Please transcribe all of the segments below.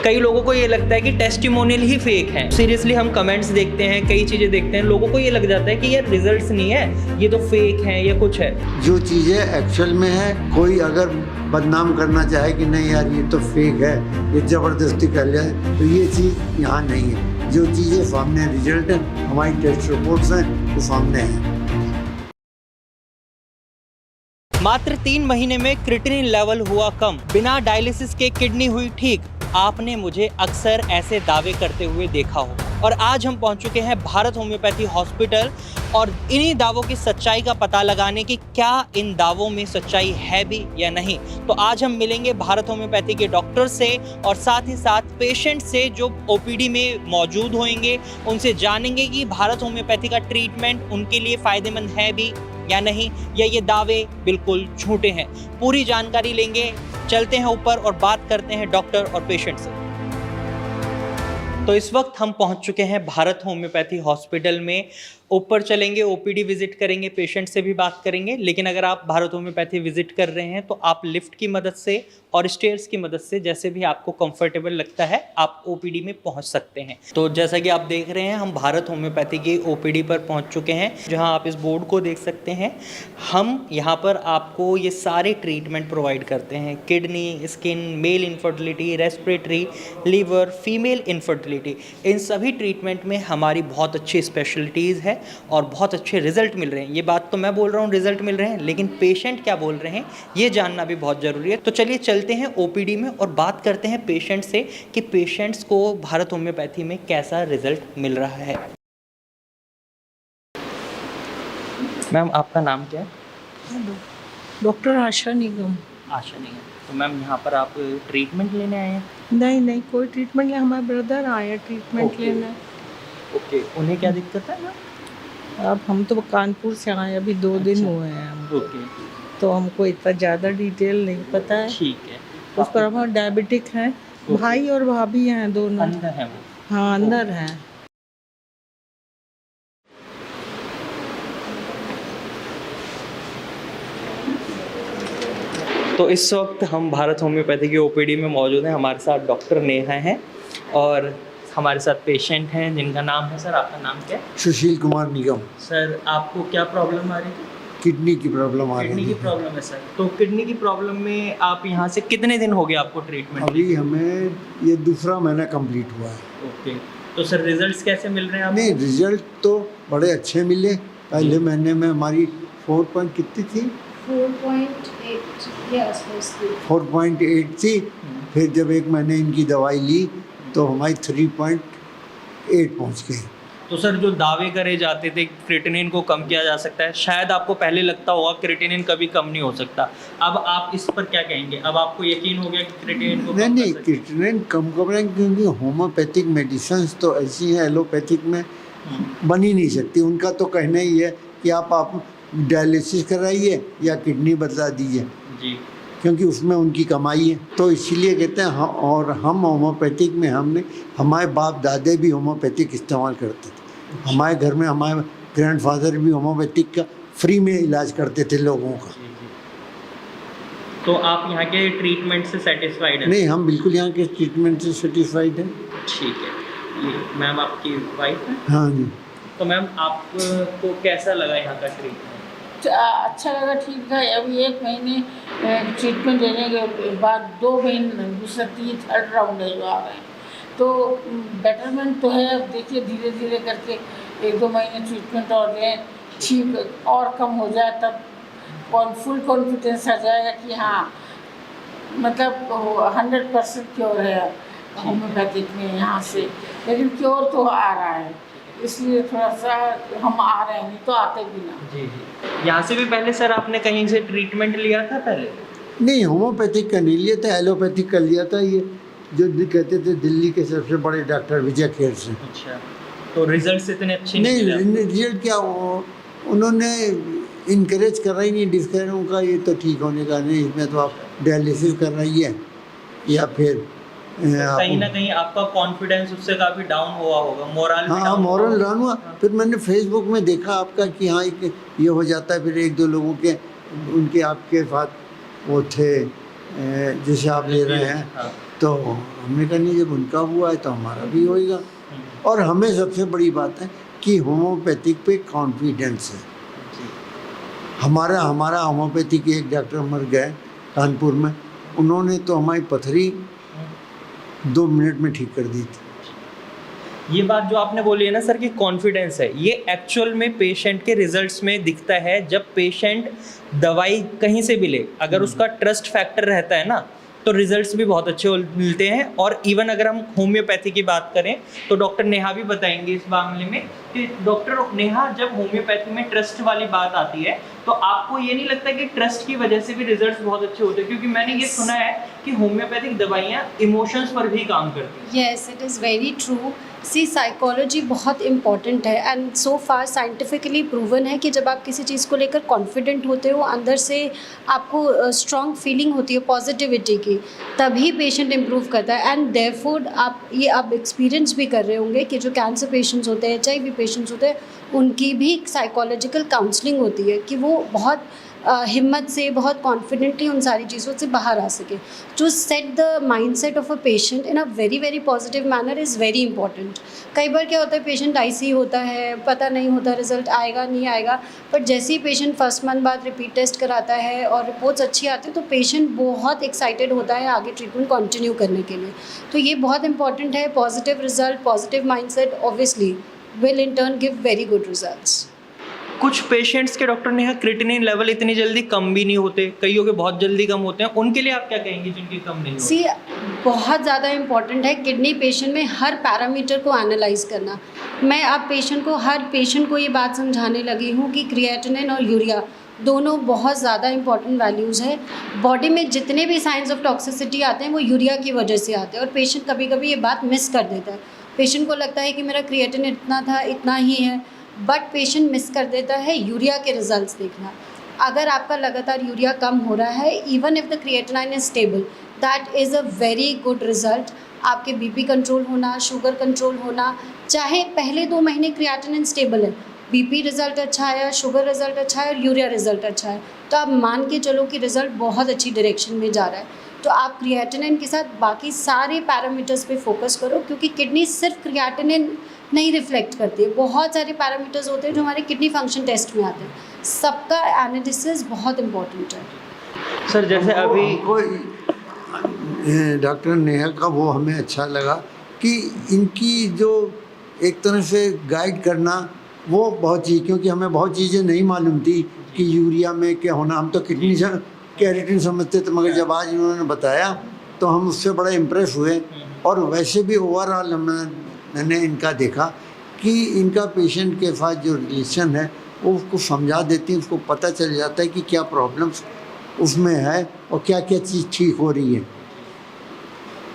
कई लोगों को ये लगता है कि टेस्टिमोनियल ही फेक है। सीरियसली हम कमेंट्स देखते हैं, कई चीज़ें देखते हैं, लोगों को ये लग जाता है कि यार रिजल्ट्स नहीं है, ये तो फेक है या कुछ है। जो चीज़ें एक्चुअल में है, कोई अगर बदनाम करना चाहे कि नहीं यार ये तो फेक है, ये ज़बरदस्ती कर जाए, तो ये चीज़ यहाँ नहीं है। जो चीज़ें सामने रिजल्ट है, हमारी टेस्ट रिपोर्ट्स हैं, वो सामने है। मात्र 3 महीने में क्रिएटिनिन लेवल हुआ कम, बिना डायलिसिस के किडनी हुई ठीक। आपने मुझे अक्सर ऐसे दावे करते हुए देखा हो, और आज हम पहुंच चुके हैं भारत होम्योपैथी हॉस्पिटल, और इन्हीं दावों की सच्चाई का पता लगाने की क्या इन दावों में सच्चाई है भी या नहीं। तो आज हम मिलेंगे भारत होम्योपैथी के डॉक्टर से और साथ ही साथ पेशेंट से जो ओपीडी में मौजूद होंगे। उनसे जानेंगे कि भारत होम्योपैथी का ट्रीटमेंट उनके लिए फ़ायदेमंद है भी या नहीं, या ये दावे बिल्कुल झूठे हैं। पूरी जानकारी लेंगे, चलते हैं ऊपर और बात करते हैं डॉक्टर और पेशेंट से। तो इस वक्त हम पहुंच चुके हैं भारत होम्योपैथी हॉस्पिटल में। ऊपर चलेंगे, ओपीडी विजिट करेंगे, पेशेंट से भी बात करेंगे। लेकिन अगर आप भारत होम्योपैथी विजिट कर रहे हैं तो आप लिफ्ट की मदद से और स्टेयर्स की मदद से, जैसे भी आपको कंफर्टेबल लगता है, आप ओपीडी में पहुंच सकते हैं। तो जैसा कि आप देख रहे हैं, हम भारत होम्योपैथी की ओपीडी पर पहुंच चुके हैं, जहां आप इस बोर्ड को देख सकते हैं। हम यहां पर आपको ये सारे ट्रीटमेंट प्रोवाइड करते हैं: kidney, skin, male infertility, respiratory, liver, female infertility. इन सभी ट्रीटमेंट में हमारी बहुत अच्छी स्पेशलिटीज़ है और बहुत अच्छे रिजल्ट मिल रहे हैं। ये बात तो मैं बोल रहा हूँ रिजल्ट मिल रहे हैं, लेकिन पेशेंट क्या बोल रहे हैं ये जानना भी बहुत ज़रूरी है। तो चलिए चलते हैं ओपीडी में और बात करते हैं पेशेंट से कि पेशेंट्स को भारत होम्योपैथी में कैसा रिजल्ट मिल रहा है। मैम, आपका नाम क्या है? डॉक्टर आशा निगम। आशा निगम। तो मैम, यहाँ पर आप ट्रीटमेंट लेने आए हैं? नहीं, कोई ट्रीटमेंट नहीं, हमारे ब्रदर आए हैं ट्रीटमेंट लेने। ओके, उन्हें क्या दिक्कत है मैम? अब हम तो कानपुर से आए, अभी 2 दिन हुए हैं हम। ओके, तो हमको इतना ज़्यादा डिटेल नहीं पता है। ठीक है। उस पर हमारे डायबिटिक हैं, भाई और भाभी हैं दोनों। अंदर है वो? हाँ, अंदर हैं। तो इस वक्त हम भारत होम्योपैथी की ओपीडी में मौजूद हैं। हमारे साथ डॉक्टर नेहा हैं और हमारे साथ पेशेंट हैं जिनका नाम है। सर, आपका नाम क्या है? सुशील कुमार निगम। सर, आपको क्या प्रॉब्लम आ रही थी? किडनी की प्रॉब्लम आ रही है। किडनी की प्रॉब्लम है सर। तो किडनी की प्रॉब्लम में आप यहाँ से कितने दिन हो गए आपको ट्रीटमेंट? अभी हमें ये 2रा महीना कंप्लीट हुआ है। ओके, तो सर रिजल्ट्स कैसे मिल रहे हैं आपको? नहीं, रिजल्ट तो बड़े अच्छे मिले। पहले महीने में हमारी 4 पॉइंट कितनी थी? 4.8 के आसपास थी। 4.8 थी। फिर जब 1 महीने इनकी दवाई ली तो हमारी 3.8 पहुंच गई। तो सर, जो दावे करे जाते थे क्रिएटिनिन को कम किया जा सकता है, शायद आपको पहले लगता होगा क्रिएटिनिन कभी कम नहीं हो सकता। अब आप इस पर क्या कहेंगे? अब आपको यकीन हो गया कि क्रिएटिनिन को कम नहीं, कर सकते हैं? क्रिएटिनिन कम कर रहे हैं क्योंकि होम्योपैथिक मेडिसिन तो ऐसी हैं, एलोपैथिक में बन ही नहीं सकती। उनका तो कहना ही है कि आप डायलिसिस कराइए या किडनी बदला दीजिए जी, क्योंकि उसमें उनकी कमाई है। तो इसीलिए कहते हैं और हम होम्योपैथिक में हमारे बाप दादे भी होम्योपैथिक इस्तेमाल करते थे। हमारे घर में हमारे ग्रैंडफादर भी होम्योपैथिक का फ्री में इलाज करते थे लोगों का। जी, जी। तो आप यहाँ के ट्रीटमेंट से सेटिस्फाइड हैं? नहीं, हम बिल्कुल यहाँ के ट्रीटमेंट से सेटिस्फाइड हैं। ठीक है। ये मैम आपकी वाइफ है? हाँ जी। तो मैम, आपको कैसा लगा यहाँ का ट्रीटमेंट? अच्छा लगा, ठीक है। अभी 1 महीने ट्रीटमेंट लेने के बाद 2 महीने, दूसरा 3rd राउंड है जो आ रहे हैं, तो बेटरमेंट तो है। अब देखिए धीरे धीरे करके 1-2 महीने ट्रीटमेंट और लें, ठीक और कम हो जाए तब फुल कॉन्फिडेंस आ जाएगा कि हाँ, मतलब 100% क्योर है होम्योपैथिक में यहाँ से। लेकिन क्योर तो आ रहा है, इसलिए थोड़ा सा हम आ रहे हैं, नहीं तो आते भी ना। जी जी। यहाँ से भी पहले सर आपने कहीं से ट्रीटमेंट लिया था पहले? नहीं, होम्योपैथिक का नहीं लिया था, एलोपैथिक का लिया था। ये जो कहते थे दिल्ली के सबसे बड़े डॉक्टर विजय खेर से। अच्छा, तो रिजल्ट्स इतने अच्छे नहीं, मिले? रिजल्ट क्या, उन्होंने इनकरेज कर रही नहीं डिस्करेज उनका, ये तो ठीक होने का नहीं, इसमें तो आप डायलिसिस कर रही है या फिर कहीं ना कहीं आपका कॉन्फिडेंस उससे काफ़ी डाउन हुआ होगा, मोरल भी हाँ, डाउन मॉरल डाउन हुआ। फिर मैंने फेसबुक में देखा आपका कि हाँ ये हो जाता है। फिर 1-2 लोगों के उनके आपके साथ वो थे जैसे आप ले रहे हैं, हाँ। तो हमने कहा नहीं, जब उनका हुआ है तो हमारा भी होएगा। और हमें सबसे बड़ी बात है कि होम्योपैथिक पे कॉन्फिडेंस है। हमारा होम्योपैथी के एक डॉक्टर मर गए कानपुर में, उन्होंने तो हमारी पथरी 2 मिनट में ठीक कर दी थी। ये बात जो आपने बोली है ना सर कि कॉन्फिडेंस है, ये एक्चुअल में पेशेंट के रिजल्ट्स में दिखता है। जब पेशेंट दवाई कहीं से भी ले, अगर उसका ट्रस्ट फैक्टर रहता है ना, तो रिजल्ट्स भी बहुत अच्छे मिलते हैं। और इवन अगर हम होम्योपैथी की बात करें तो डॉक्टर नेहा भी बताएंगे इस मामले में कि डॉक्टर नेहा, जब होम्योपैथी में ट्रस्ट वाली बात आती है तो आपको ये नहीं लगता कि ट्रस्ट की वजह से भी रिजल्ट्स बहुत अच्छे होते हैं? क्योंकि मैंने ये सुना है कि होम्योपैथिक दवाइयाँ इमोशंस पर भी काम करती हैं। Yes, it is very true. See, psychology बहुत इम्पॉर्टेंट है and so far scientifically proven है कि जब आप किसी चीज़ को लेकर कॉन्फिडेंट होते हो, अंदर से आपको स्ट्रॉन्ग फीलिंग होती है पॉजिटिविटी की, तभी पेशेंट इम्प्रूव करता है। एंड देयरफॉर आप एक्सपीरियंस भी कर रहे होंगे कि जो कैंसर पेशेंट्स होते हैं, HIV पेशेंट्स होते हैं, उनकी भी साइकोलॉजिकल काउंसलिंग होती है कि वो बहुत हिम्मत से, बहुत कॉन्फिडेंटली उन सारी चीज़ों से बाहर आ सके। To set the mindset of a patient in a very very positive manner is very important. कई बार क्या होता है, पेशेंट IC होता है, पता नहीं होता रिजल्ट आएगा नहीं आएगा, बट जैसे ही पेशेंट फर्स्ट मंथ बाद रिपीट टेस्ट कराता है और रिपोर्ट्स अच्छी आती है तो पेशेंट बहुत एक्साइटेड होता है आगे ट्रीटमेंट कंटिन्यू करने के लिए। तो ये बहुत इंपॉर्टेंट है। Positive result, positive mindset obviously will in turn give very good results. कुछ पेशेंट्स के डॉक्टर नेहा क्रिएटिनिन लेवल इतनी जल्दी कम भी नहीं होते, कईयों के बहुत जल्दी कम होते हैं, उनके लिए आप क्या कहेंगे जिनके कम नहीं होते? सी, बहुत ज़्यादा इम्पॉर्टेंट है किडनी पेशेंट में हर पैरामीटर को एनालाइज करना। मैं अब हर पेशेंट को ये बात समझाने लगी हूँ कि क्रिएटिनिन और यूरिया दोनों बहुत ज़्यादा इंपॉर्टेंट वैल्यूज़ है। बॉडी में जितने भी साइंस ऑफ टॉक्सिसिटी आते हैं वो यूरिया की वजह से आते हैं और पेशेंट कभी कभी ये बात मिस कर देता है। पेशेंट को लगता है कि मेरा क्रिएटिनिन इतना था, इतना ही है, बट पेशेंट मिस कर देता है यूरिया के रिजल्ट्स देखना। अगर आपका लगातार यूरिया कम हो रहा है, even if the creatinine is stable, that is a very good result. आपके BP कंट्रोल होना, शुगर कंट्रोल होना, चाहे पहले 2 महीने क्रिएटिनिन स्टेबल है, BP रिजल्ट अच्छा आया, शुगर रिजल्ट अच्छा है और यूरिया रिजल्ट अच्छा है, तो आप मान के चलो कि रिजल्ट बहुत अच्छी डायरेक्शन में जा रहा है। तो आप क्रिएटिनिन के साथ बाकी सारे पैरामीटर्स पे फोकस करो, क्योंकि किडनी सिर्फ क्रिएटिनिन नहीं रिफ्लेक्ट करती है। बहुत सारे पैरामीटर्स होते हैं जो हमारे किडनी फंक्शन टेस्ट में आते हैं। सबका एनालिसिस बहुत इम्पोर्टेंट है। सर जैसे अभी डॉक्टर नेहा का वो हमें अच्छा लगा कि इनकी जो एक तरह से गाइड करना वो बहुत चीज़, क्योंकि हमें बहुत चीज़ें नहीं मालूम थी कि यूरिया में क्या होना। हम तो किडनी से कैरेटिन समझते थे, मगर जब आज इन्होंने बताया तो हम उससे बड़ा इम्प्रेस हुए। और वैसे भी ओवरऑल मैंने इनका देखा कि इनका पेशेंट के साथ जो रिलेशन है वो उसको समझा देती है, उसको पता चल जाता है कि क्या प्रॉब्लम्स उसमें है और क्या क्या चीज़ ठीक हो रही है।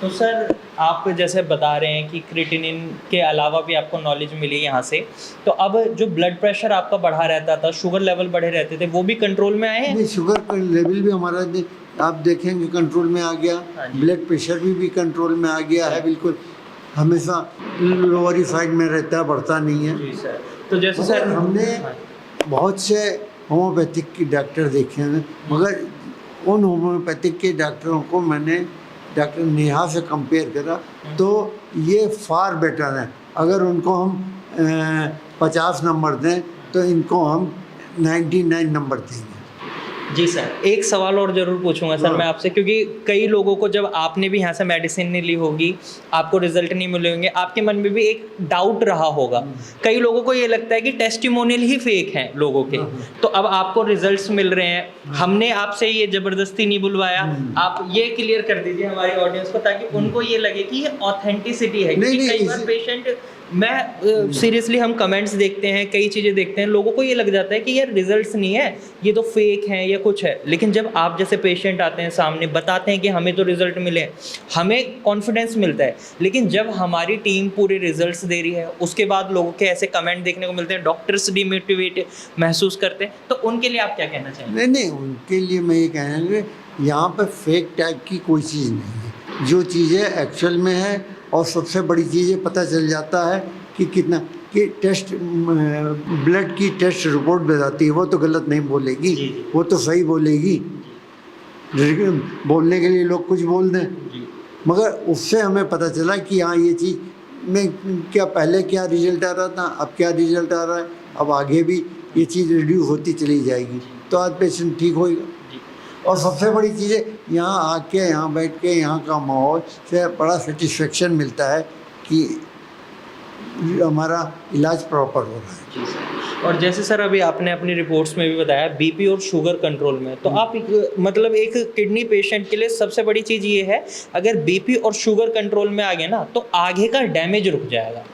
तो सर आप जैसे बता रहे हैं कि क्रिएटिनिन के अलावा भी आपको नॉलेज मिली यहाँ से, तो अब जो ब्लड प्रेशर आपका बढ़ा रहता था, शुगर लेवल बढ़े रहते थे, वो भी कंट्रोल में आए हैं? नहीं, शुगर का लेवल भी हमारा आप देखेंगे कंट्रोल में आ गया। ब्लड प्रेशर भी कंट्रोल में आ गया है, बिल्कुल हमेशा लोअर साइड में रहता है, बढ़ता नहीं है। जी सर। तो जैसे सर हमने बहुत से होम्योपैथिक के डॉक्टर देखे हैं, मगर उन होम्योपैथिक के डॉक्टरों को मैंने डॉक्टर नेहा से कंपेयर करा तो ये फार बेटर है। अगर उनको हम 50 नंबर दें तो इनको हम 99 नंबर देंगे। जी सर, एक सवाल और ज़रूर पूछूंगा सर मैं आपसे, क्योंकि कई लोगों को जब आपने भी यहाँ से मेडिसिन नहीं ली होगी, आपको रिजल्ट नहीं मिले होंगे, आपके मन में भी एक डाउट रहा होगा। कई लोगों को ये लगता है कि टेस्टिमोनियल ही फेक हैं लोगों के। तो अब आपको रिजल्ट्स मिल रहे हैं, हमने आपसे ये ज़बरदस्ती नहीं बुलवाया, आप ये क्लियर कर दीजिए हमारी ऑडियंस को ताकि उनको ये लगे कि ये ऑथेंटिसिटी है। क्योंकि कई बार पेशेंट सीरियसली हम कमेंट्स देखते हैं, कई चीज़ें देखते हैं, लोगों को ये लग जाता है कि यार रिजल्ट्स नहीं है, ये तो फेक हैं या कुछ है। लेकिन जब आप जैसे पेशेंट आते हैं सामने, बताते हैं कि हमें तो रिजल्ट मिले, हमें कॉन्फिडेंस मिलता है। लेकिन जब हमारी टीम पूरे रिजल्ट्स दे रही है, उसके बाद लोगों के ऐसे कमेंट देखने को मिलते हैं, डॉक्टर्स डिमोटिवेट महसूस करते हैं, तो उनके लिए आप क्या कहना चाहेंगे? नहीं, उनके लिए मैं ये कहूँगा यहाँ पर फेक टाइप की कोई चीज़ नहीं है। जो चीज़ें एक्चुअल में है, और सबसे बड़ी चीज़ ये पता चल जाता है कि कितना कि टेस्ट ब्लड की टेस्ट रिपोर्ट बताती है, वो तो गलत नहीं बोलेगी, वो तो सही बोलेगी। बोलने के लिए लोग कुछ बोल दें, मगर उससे हमें पता चला कि हाँ ये चीज़ में क्या पहले क्या रिजल्ट आ रहा था, अब क्या रिजल्ट आ रहा है, अब आगे भी ये चीज़ रिड्यूस होती चली जाएगी, तो आज पेशेंट ठीक होएगा। और सबसे बड़ी चीज़ है यहाँ आके, यहाँ बैठ के, यहाँ का माहौल से बड़ा सेटिस्फेक्शन मिलता है कि हमारा इलाज प्रॉपर हो रहा है। और जैसे सर अभी आपने अपनी रिपोर्ट्स में भी बताया बीपी और शुगर कंट्रोल में, तो आप मतलब एक किडनी पेशेंट के लिए सबसे बड़ी चीज़ ये है, अगर बीपी और शुगर कंट्रोल में आ गए ना तो आगे का डैमेज रुक जाएगा,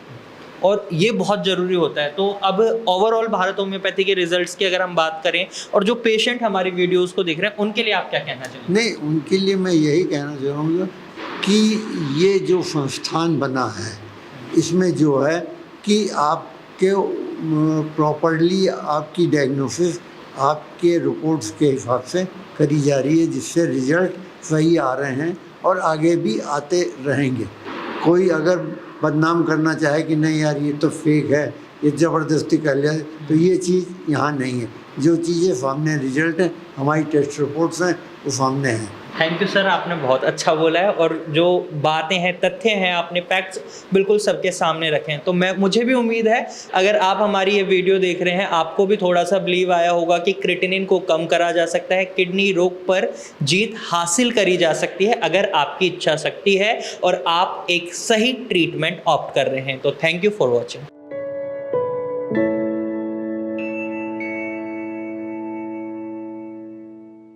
और ये बहुत ज़रूरी होता है। तो अब ओवरऑल भारत होम्योपैथी के रिजल्ट्स की अगर हम बात करें, और जो पेशेंट हमारी वीडियोस को देख रहे हैं उनके लिए आप क्या कहना चाहेंगे? नहीं, उनके लिए मैं यही कहना चाहूँगा कि ये जो संस्थान बना है इसमें जो है कि आपके प्रॉपरली आपकी डायग्नोसिस आपके रिपोर्ट्स के हिसाब से करी जा रही है, जिससे रिजल्ट सही आ रहे हैं और आगे भी आते रहेंगे। कोई अगर बदनाम करना चाहे कि नहीं यार ये तो फेक है, ये ज़बरदस्ती कर लिया, तो ये चीज़ यहाँ नहीं है। जो चीज़ें सामने रिजल्ट हैं, हमारी टेस्ट रिपोर्ट्स हैं, वो सामने हैं। थैंक यू सर, आपने बहुत अच्छा बोला है, और जो बातें हैं, तथ्य हैं, आपने फैक्ट्स बिल्कुल सबके सामने रखे हैं। तो मुझे भी उम्मीद है अगर आप हमारी ये वीडियो देख रहे हैं, आपको भी थोड़ा सा बिलीव आया होगा कि क्रिएटिनिन को कम करा जा सकता है, किडनी रोग पर जीत हासिल करी जा सकती है अगर आपकी इच्छा शक्ति है और आप एक सही ट्रीटमेंट ऑप्ट कर रहे हैं। तो थैंक यू फॉर वॉचिंग।